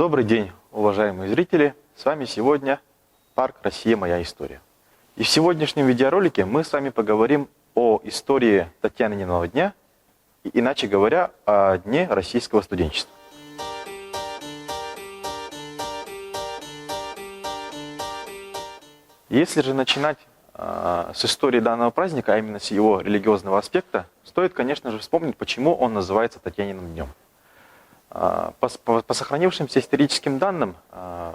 Добрый день, уважаемые зрители! С вами сегодня парк «Россия. Моя история». И в сегодняшнем видеоролике мы с вами поговорим о истории Татьяниного дня, иначе говоря, о Дне российского студенчества. Если же начинать с истории данного праздника, а именно с его религиозного аспекта, стоит, конечно же, вспомнить, почему он называется Татьяниным днем. По сохранившимся историческим данным, в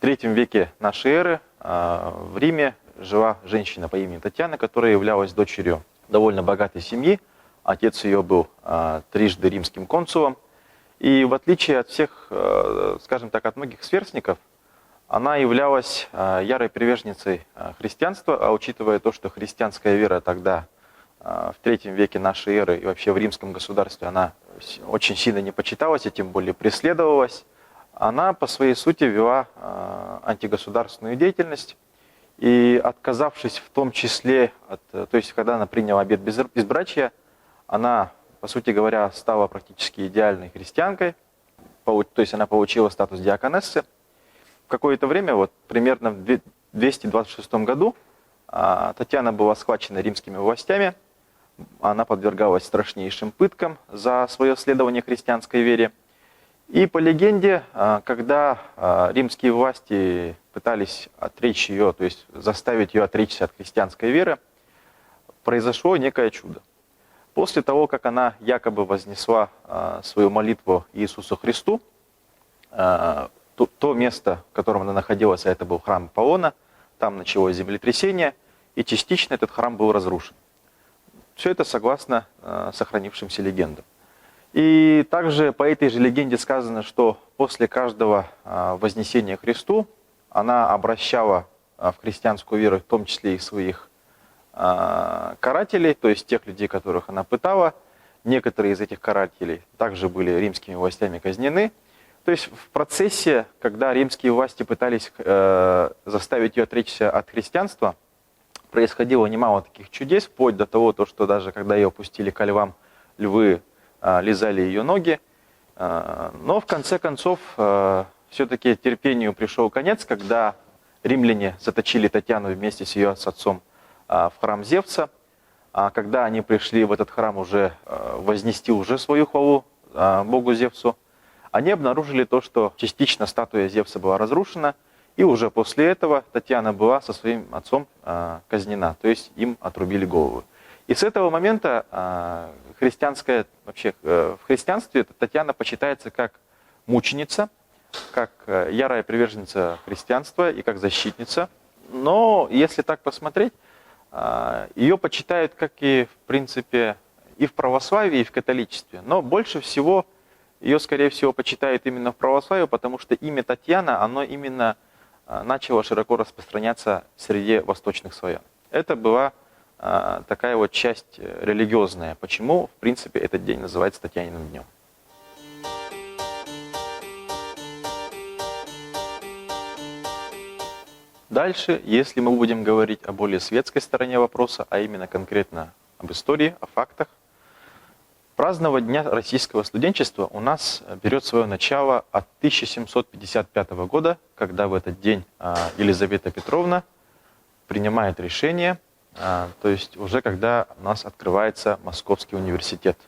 III веке нашей эры в Риме жила женщина по имени Татьяна, которая являлась дочерью довольно богатой семьи. Отец ее был трижды римским консулом. И в отличие от всех, скажем так, от многих сверстников, она являлась ярой приверженницей христианства, а учитывая то, что христианская вера тогда, в III веке нашей эры и вообще в римском государстве, она очень сильно не почиталась и тем более преследовалась, она по своей сути вела антигосударственную деятельность. И отказавшись в том числе, то есть когда она приняла обет безбрачия, она, по сути говоря, стала практически идеальной христианкой, то есть она получила статус диаконессы. В какое-то время, вот примерно в 226 году, Татьяна была схвачена римскими властями. Она подвергалась страшнейшим пыткам за свое следование христианской вере. И по легенде, когда римские власти пытались отречь ее, то есть заставить ее отречься от христианской веры, произошло некое чудо. После того, как она якобы вознесла свою молитву Иисусу Христу, то место, в котором она находилась, это был храм Аполлона, там началось землетрясение, и частично этот храм был разрушен. Все это согласно сохранившимся легендам. И также по этой же легенде сказано, что после каждого вознесения Христу она обращала в христианскую веру, в том числе и своих карателей, то есть тех людей, которых она пытала. Некоторые из этих карателей также были римскими властями казнены. То есть в процессе, когда римские власти пытались заставить ее отречься от христианства, происходило немало таких чудес, вплоть до того, что даже когда ее опустили ко львам, львы лизали ее ноги. Но в конце концов все-таки терпению пришел конец, когда римляне заточили Татьяну вместе с ее отцом в храм Зевса. А когда они пришли в этот храм уже вознести уже свою хвалу богу Зевсу, они обнаружили то, что частично статуя Зевса была разрушена, и уже после этого Татьяна была со своим отцом казнена, то есть им отрубили голову. И с этого момента в христианстве Татьяна почитается как мученица, как ярая приверженница христианства и как защитница. Но если так посмотреть, ее почитают как и в принципе и в православии, и в католичестве. Но больше всего ее, скорее всего, почитают именно в православии, потому что имя Татьяна, оно именно начало широко распространяться среди восточных славян. Это была такая вот часть религиозная, почему, в принципе, этот день называется Татьяниным днем. Дальше, если мы будем говорить о более светской стороне вопроса, а именно конкретно об истории, о фактах, празднование Дня российского студенчества у нас берет свое начало от 1755 года, когда в этот день Елизавета Петровна принимает решение, то есть уже когда у нас открывается Московский университет.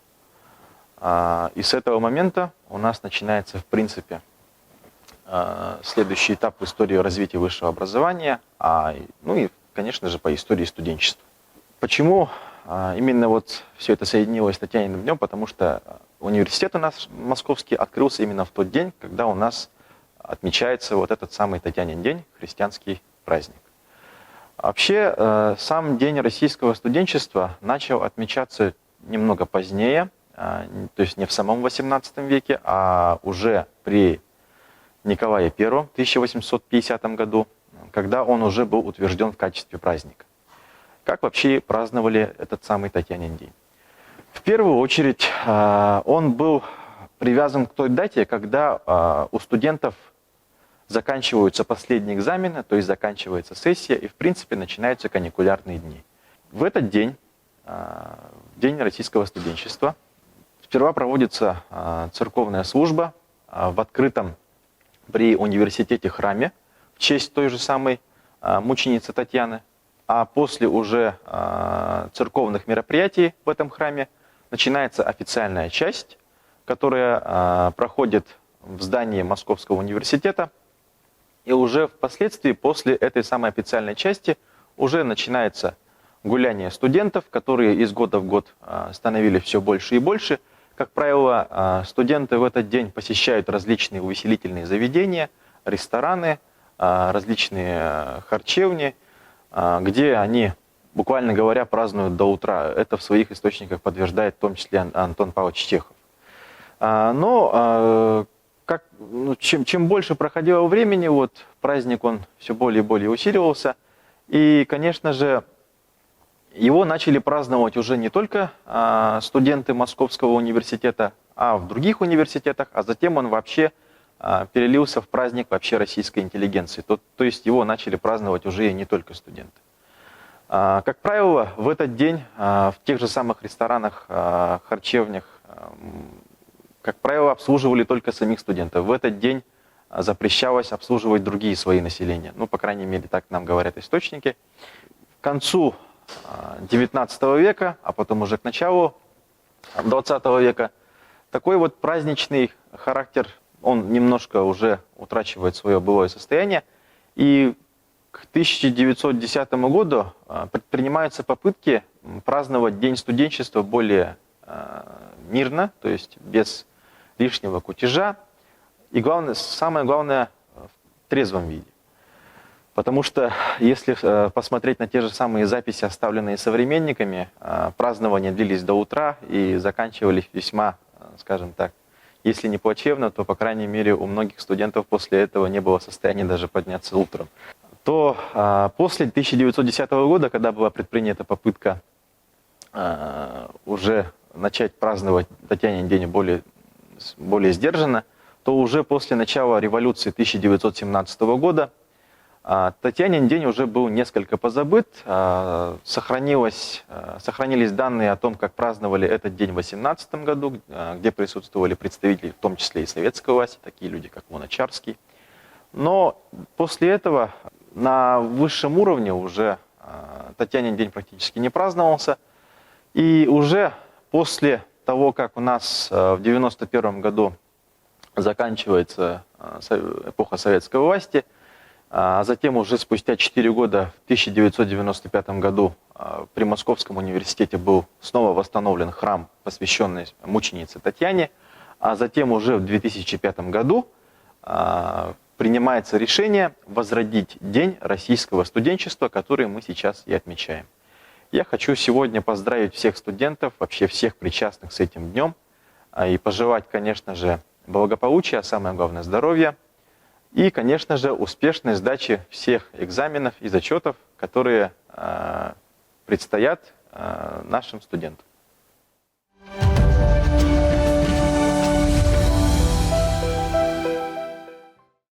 И с этого момента у нас начинается, в принципе, следующий этап в истории развития высшего образования, ну и, конечно же, по истории студенчества. Почему именно вот все это соединилось с Татьяниным днем? Потому что университет у нас московский открылся именно в тот день, когда у нас отмечается вот этот самый Татьянин день, христианский праздник. Вообще, сам день российского студенчества начал отмечаться немного позднее, то есть не в самом XVIII веке, а уже при Николае I в 1850 году, когда он уже был утвержден в качестве праздника. Как вообще праздновали этот самый Татьянин день? В первую очередь он был привязан к той дате, когда у студентов заканчиваются последние экзамены, то есть заканчивается сессия, и в принципе начинаются каникулярные дни. В этот день, День российского студенчества, сперва проводится церковная служба в открытом при университете-храме в честь той же самой мученицы Татьяны. А после уже церковных мероприятий в этом храме начинается официальная часть, которая проходит в здании Московского университета. И уже впоследствии, после этой самой официальной части, уже начинается гуляние студентов, которые из года в год становились все больше и больше. Как правило, студенты в этот день посещают различные увеселительные заведения, рестораны, различные харчевни, где они, буквально говоря, празднуют до утра. Это в своих источниках подтверждает в том числе Антон Павлович Чехов. Но чем больше проходило времени, вот праздник он все более и более усиливался. И, конечно же, его начали праздновать уже не только студенты Московского университета, а в других университетах, а затем он вообще перелился в праздник вообще российской интеллигенции. То есть его начали праздновать уже и не только студенты. Как правило, в этот день в тех же самых ресторанах, харчевнях, как правило, обслуживали только самих студентов. В этот день запрещалось обслуживать другие слои населения. Ну, по крайней мере, так нам говорят источники. К концу XIX века, а потом уже к началу XX века, такой вот праздничный характер, он немножко уже утрачивает свое былое состояние. И к 1910 году предпринимаются попытки праздновать День студенчества более мирно, то есть без лишнего кутежа. И главное, самое главное, в трезвом виде. Потому что, если посмотреть на те же самые записи, оставленные современниками, празднования длились до утра и заканчивались весьма, скажем так, если не плачевно, то, по крайней мере, у многих студентов после этого не было состояния даже подняться утром. То после 1910 года, когда была предпринята попытка уже начать праздновать Татьянин день более сдержанно, то уже после начала революции 1917 года Татьянин день уже был несколько позабыт. Сохранились данные о том, как праздновали этот день в 1918 году, где присутствовали представители, в том числе и советской власти, такие люди, как Луначарский. Но после этого на высшем уровне уже Татьянин день практически не праздновался. И уже после того, как у нас в 1991 году заканчивается эпоха советской власти, а затем уже спустя 4 года, в 1995 году, при Московском университете был снова восстановлен храм, посвященный мученице Татьяне, а затем уже в 2005 году принимается решение возродить День российского студенчества, который мы сейчас и отмечаем. Я хочу сегодня поздравить всех студентов, вообще всех причастных с этим днем, и пожелать, конечно же, благополучия, а самое главное здоровья, и, конечно же, успешной сдачи всех экзаменов и зачетов, которые предстоят нашим студентам.